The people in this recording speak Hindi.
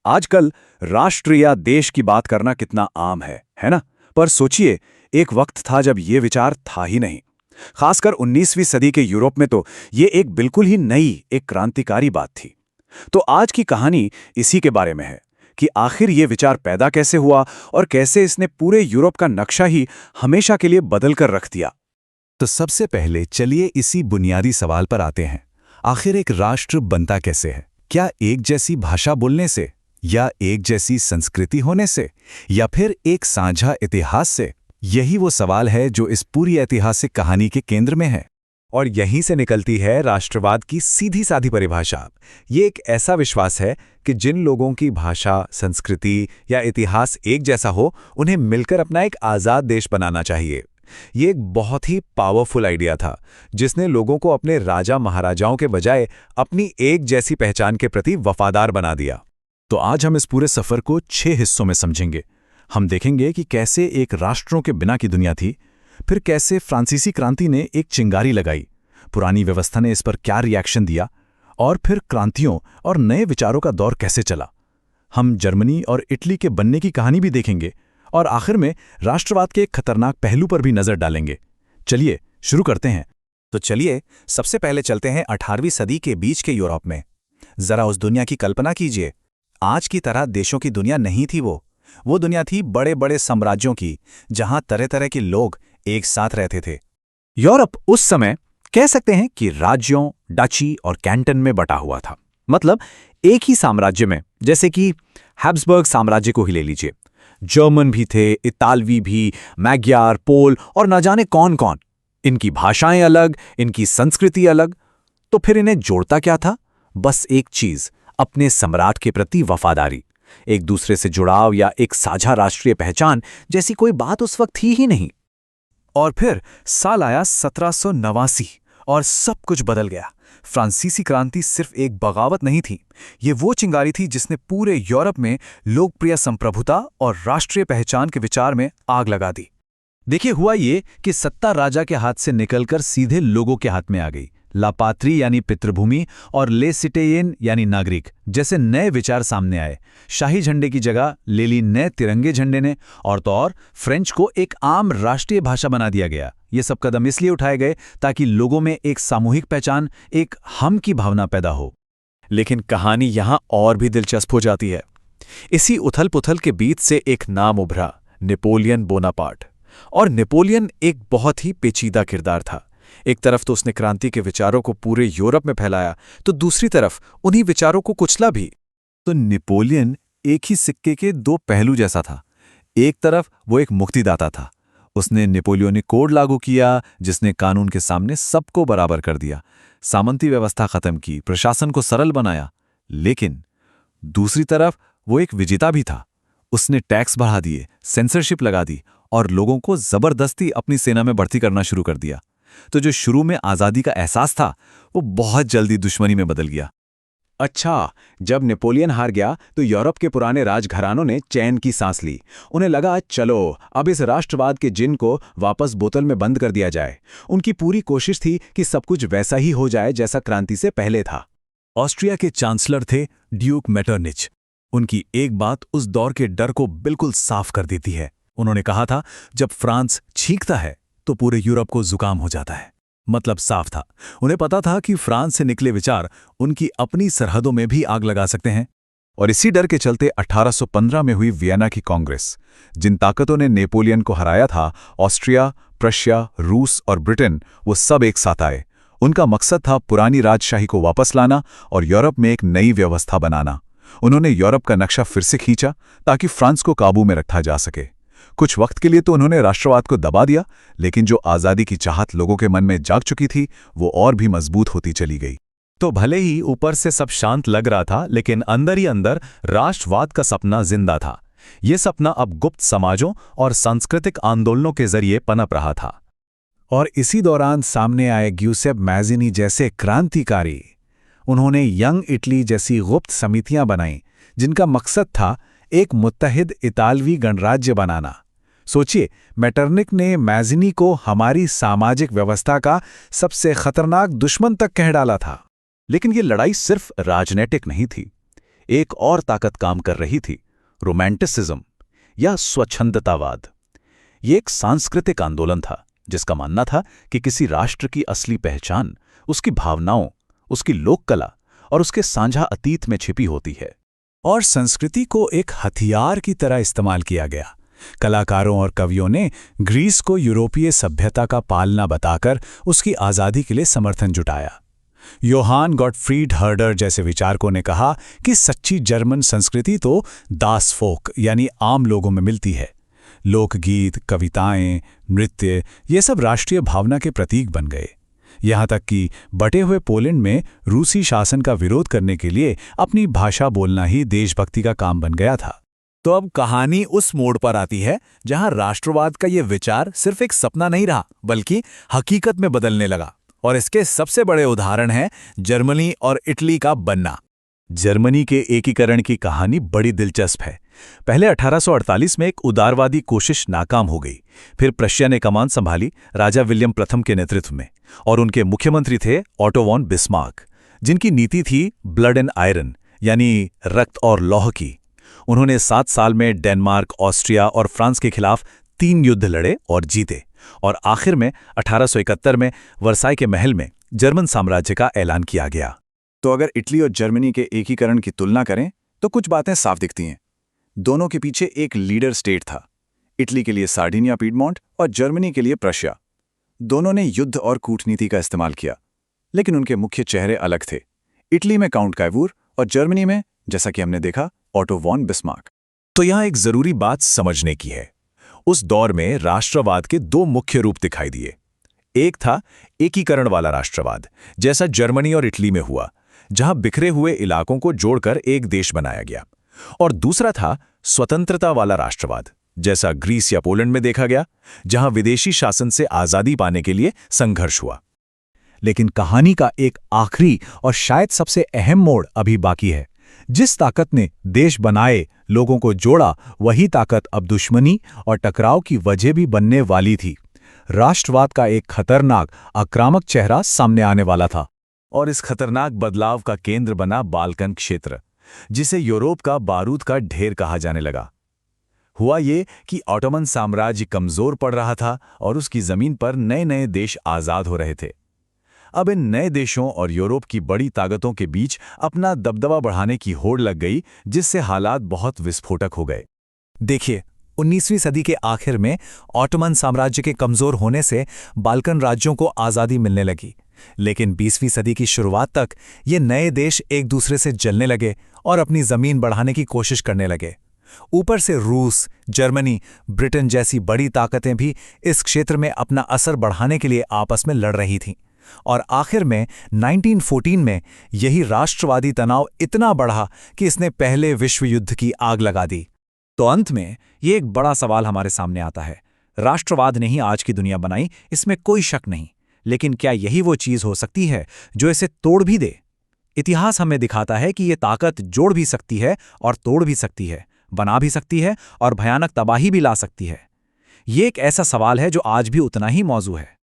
आजकल राष्ट्र या देश की बात करना कितना आम है ना? पर सोचिए, एक वक्त था जब ये विचार था ही नहीं। खासकर 19वीं सदी के यूरोप में तो ये एक बिल्कुल ही नई, एक क्रांतिकारी बात थी। तो आज की कहानी इसी के बारे में है कि आखिर ये विचार पैदा कैसे हुआ और कैसे इसने पूरे यूरोप का नक्शा ही हमेशा के लिए बदल कर रख दिया। तो सबसे पहले चलिए इसी बुनियादी सवाल पर आते हैं। आखिर एक राष्ट्र बनता कैसे है? क्या एक जैसी भाषा बोलने से, या एक जैसी संस्कृति होने से, या फिर एक साझा इतिहास से? यही वो सवाल है जो इस पूरी ऐतिहासिक कहानी के केंद्र में है। और यहीं से निकलती है राष्ट्रवाद की सीधी साधी परिभाषा। ये एक ऐसा विश्वास है कि जिन लोगों की भाषा, संस्कृति या इतिहास एक जैसा हो, उन्हें मिलकर अपना एक आज़ाद देश बनाना चाहिए। ये एक बहुत ही पावरफुल आइडिया था, जिसने लोगों को अपने राजा महाराजाओं के बजाय अपनी एक जैसी पहचान के प्रति वफादार बना दिया। तो आज हम इस पूरे सफर को 6 हिस्सों में समझेंगे। हम देखेंगे कि कैसे एक राष्ट्रों के बिना की दुनिया थी, फिर कैसे फ्रांसीसी क्रांति ने एक चिंगारी लगाई, पुरानी व्यवस्था ने इस पर क्या रिएक्शन दिया, और फिर क्रांतियों और नए विचारों का दौर कैसे चला। हम जर्मनी और इटली के बनने की कहानी भी देखेंगे, और आखिर में राष्ट्रवाद के एक खतरनाक पहलू पर भी नजर डालेंगे। चलिए शुरू करते हैं। तो चलिए सबसे पहले चलते हैं 18वीं सदी के बीच के यूरोप में। जरा उस दुनिया की कल्पना कीजिए। आज की तरह देशों की दुनिया नहीं थी वो दुनिया थी बड़े बड़े साम्राज्यों की, जहां तरह तरह के लोग एक साथ रहते थे। यूरोप उस समय कह सकते हैं कि राज्यों, डची और कैंटन में बटा हुआ था। मतलब एक ही साम्राज्य में, जैसे कि हैब्सबर्ग साम्राज्य को ही ले लीजिए। जर्मन भी थे, इतालवी भी, मैग्यार, पोल और न जाने कौन कौन। इनकी भाषाएं अलग, इनकी संस्कृति अलग। तो फिर इन्हें जोड़ता क्या था? बस एक चीज, अपने सम्राट के प्रति वफादारी। एक दूसरे से जुड़ाव या एक साझा राष्ट्रीय पहचान जैसी कोई बात उस वक्त थी ही नहीं। और फिर साल आया 1789 और सब कुछ बदल गया। फ्रांसीसी क्रांति सिर्फ एक बगावत नहीं थी, ये वो चिंगारी थी जिसने पूरे यूरोप में लोकप्रिय संप्रभुता और राष्ट्रीय पहचान के विचार में आग लगा दी। देखिए, हुआ ये कि सत्ता राजा के हाथ से निकलकर सीधे लोगों के हाथ में आ गई। लापात्री यानी पितृभूमि और ले सिटेयन यानी नागरिक जैसे नए विचार सामने आए। शाही झंडे की जगह ले ली नए तिरंगे झंडे ने, और तो और फ्रेंच को एक आम राष्ट्रीय भाषा बना दिया गया। ये सब कदम इसलिए उठाए गए ताकि लोगों में एक सामूहिक पहचान, एक हम की भावना पैदा हो। लेकिन कहानी यहां और भी दिलचस्प हो जाती है। इसी उथल पुथल के बीच से एक नाम उभरा, नेपोलियन बोनापार्ट। और नेपोलियन एक बहुत ही पेचीदा किरदार था। एक तरफ तो उसने क्रांति के विचारों को पूरे यूरोप में फैलाया, तो दूसरी तरफ उन्हीं विचारों को कुचला भी। तो नेपोलियन एक ही सिक्के के दो पहलू जैसा था। एक तरफ वो एक मुक्तिदाता था। उसने नेपोलियनिक कोड लागू किया, जिसने कानून के सामने सबको बराबर कर दिया, सामंती व्यवस्था खत्म की, प्रशासन को सरल बनाया। लेकिन दूसरी तरफ वो एक विजेता भी था। उसने टैक्स बढ़ा दिए, सेंसरशिप लगा दी और लोगों को जबरदस्ती अपनी सेना में भर्ती करना शुरू कर दिया। तो जो शुरू में आज़ादी का एहसास था, वो बहुत जल्दी दुश्मनी में बदल गया। अच्छा, जब नेपोलियन हार गया तो यूरोप के पुराने राजघरानों ने चैन की सांस ली। उन्हें लगा, चलो अब इस राष्ट्रवाद के जिन को वापस बोतल में बंद कर दिया जाए। उनकी पूरी कोशिश थी कि सब कुछ वैसा ही हो जाए जैसा क्रांति से पहले था। ऑस्ट्रिया के चांसलर थे ड्यूक मेटरनिच। उनकी एक बात उस दौर के डर को बिल्कुल साफ कर देती है। उन्होंने कहा था, जब फ्रांस छींकता है तो पूरे यूरोप को जुकाम हो जाता है। मतलब साफ था, उन्हें पता था कि फ्रांस से निकले विचार उनकी अपनी सरहदों में भी आग लगा सकते हैं। और इसी डर के चलते 1815 में हुई वियना की कांग्रेस। जिन ताकतों ने नेपोलियन को हराया था, ऑस्ट्रिया, प्रशिया, रूस और ब्रिटेन, वो सब एक साथ आए। उनका मकसद था पुरानी राजशाही को वापस लाना और यूरोप में एक नई व्यवस्था बनाना। उन्होंने यूरोप का नक्शा फिर से खींचा ताकि फ्रांस को काबू में रखा जा सके। कुछ वक्त के लिए तो उन्होंने राष्ट्रवाद को दबा दिया, लेकिन जो आज़ादी की चाहत लोगों के मन में जाग चुकी थी, वो और भी मजबूत होती चली गई। तो भले ही ऊपर से सब शांत लग रहा था, लेकिन अंदर ही अंदर राष्ट्रवाद का सपना जिंदा था। ये सपना अब गुप्त समाजों और सांस्कृतिक आंदोलनों के जरिए पनप रहा था। और इसी दौरान सामने आए ग्यूसेप मैज़िनी जैसे क्रांतिकारी। उन्होंने यंग इटली जैसी गुप्त समितियां बनाईं, जिनका मकसद था एक मुत्तहिद इतालवी गणराज्य बनाना। सोचिए, मेटरनिक ने मैज़िनी को हमारी सामाजिक व्यवस्था का सबसे खतरनाक दुश्मन तक कह डाला था। लेकिन ये लड़ाई सिर्फ राजनीतिक नहीं थी। एक और ताकत काम कर रही थी, रोमांटिसिज्म या स्वच्छंदतावाद। ये एक सांस्कृतिक आंदोलन था जिसका मानना था कि किसी राष्ट्र की असली पहचान उसकी भावनाओं, उसकी लोक कला और उसके साझा अतीत में छिपी होती है। और संस्कृति को एक हथियार की तरह इस्तेमाल किया गया। कलाकारों और कवियों ने ग्रीस को यूरोपीय सभ्यता का पालना बताकर उसकी आज़ादी के लिए समर्थन जुटाया। योहान गॉटफ्रीड हर्डर जैसे विचारकों ने कहा कि सच्ची जर्मन संस्कृति तो दास फोक यानी आम लोगों में मिलती है। लोकगीत, कविताएं, नृत्य ये सब राष्ट्रीय भावना के प्रतीक बन गए। यहाँ तक कि बटे हुए पोलैंड में रूसी शासन का विरोध करने के लिए अपनी भाषा बोलना ही देशभक्ति का काम बन गया था। तो अब कहानी उस मोड़ पर आती है जहां राष्ट्रवाद का ये विचार सिर्फ एक सपना नहीं रहा, बल्कि हकीकत में बदलने लगा। और इसके सबसे बड़े उदाहरण हैं जर्मनी और इटली का बनना। जर्मनी के एकीकरण की कहानी बड़ी दिलचस्प है। पहले 1848 में एक उदारवादी कोशिश नाकाम हो गई। फिर प्रशिया ने कमान संभाली राजा विलियम प्रथम के नेतृत्व में, और उनके मुख्यमंत्री थे ऑटो वॉन बिस्मार्क, जिनकी नीति थी ब्लड एंड आयरन यानी रक्त और लौह की। उन्होंने 7 साल में डेनमार्क, ऑस्ट्रिया और फ्रांस के खिलाफ 3 युद्ध लड़े और जीते, और आखिर में 1871 में वर्साई के महल में जर्मन साम्राज्य का ऐलान किया गया। तो अगर इटली और जर्मनी के एकीकरण की तुलना करें तो कुछ बातें साफ दिखती हैं। दोनों के पीछे एक लीडर स्टेट था। इटली के लिए सार्डिनिया पीडमोंट और जर्मनी के लिए प्रशिया। दोनों ने युद्ध और कूटनीति का इस्तेमाल किया, लेकिन उनके मुख्य चेहरे अलग थे। इटली में काउंट कायवूर और जर्मनी में, जैसा कि हमने देखा, ऑटो वॉन बिस्मार्क। तो यहाँ एक जरूरी बात समझने की है। उस दौर में राष्ट्रवाद के 2 मुख्य रूप दिखाई दिए। एक था एकीकरण वाला राष्ट्रवाद, जैसा जर्मनी और इटली में हुआ, जहां बिखरे हुए इलाकों को जोड़कर एक देश बनाया गया। और दूसरा था स्वतंत्रता वाला राष्ट्रवाद, जैसा ग्रीस या पोलैंड में देखा गया, जहां विदेशी शासन से आजादी पाने के लिए संघर्ष हुआ। लेकिन कहानी का एक आखिरी और शायद सबसे अहम मोड़ अभी बाकी है। जिस ताकत ने देश बनाए, लोगों को जोड़ा, वही ताकत अब दुश्मनी और टकराव की वजह भी बनने वाली थी। राष्ट्रवाद का एक खतरनाक, आक्रामक चेहरा सामने आने वाला था। और इस खतरनाक बदलाव का केंद्र बना बाल्कन क्षेत्र, जिसे यूरोप का बारूद का ढेर कहा जाने लगा। हुआ ये कि ऑटोमन साम्राज्य कमजोर पड़ रहा था और उसकी जमीन पर नए नए देश आजाद हो रहे थे। अब इन नए देशों और यूरोप की बड़ी ताकतों के बीच अपना दबदबा बढ़ाने की होड़ लग गई, जिससे हालात बहुत विस्फोटक हो गए। देखिए, 19वीं सदी के आखिर में ऑटोमन साम्राज्य के कमजोर होने से बाल्कन राज्यों को आज़ादी मिलने लगी, लेकिन 20वीं सदी की शुरुआत तक ये नए देश एक दूसरे से जलने लगे और अपनी जमीन बढ़ाने की कोशिश करने लगे। ऊपर से रूस, जर्मनी, ब्रिटेन जैसी बड़ी ताकतें भी इस क्षेत्र में अपना असर बढ़ाने के लिए आपस में लड़ रही थीं। और आखिर में 1914 में यही राष्ट्रवादी तनाव इतना बढ़ा कि इसने पहले विश्व युद्ध की आग लगा दी। तो अंत में ये एक बड़ा सवाल हमारे सामने आता है। राष्ट्रवाद ने ही आज की दुनिया बनाई, इसमें कोई शक नहीं, लेकिन क्या यही वो चीज़ हो सकती है जो इसे तोड़ भी दे? इतिहास हमें दिखाता है कि ये ताकत जोड़ भी सकती है और तोड़ भी सकती है, बना भी सकती है और भयानक तबाही भी ला सकती है। ये एक ऐसा सवाल है जो आज भी उतना ही मौजू है।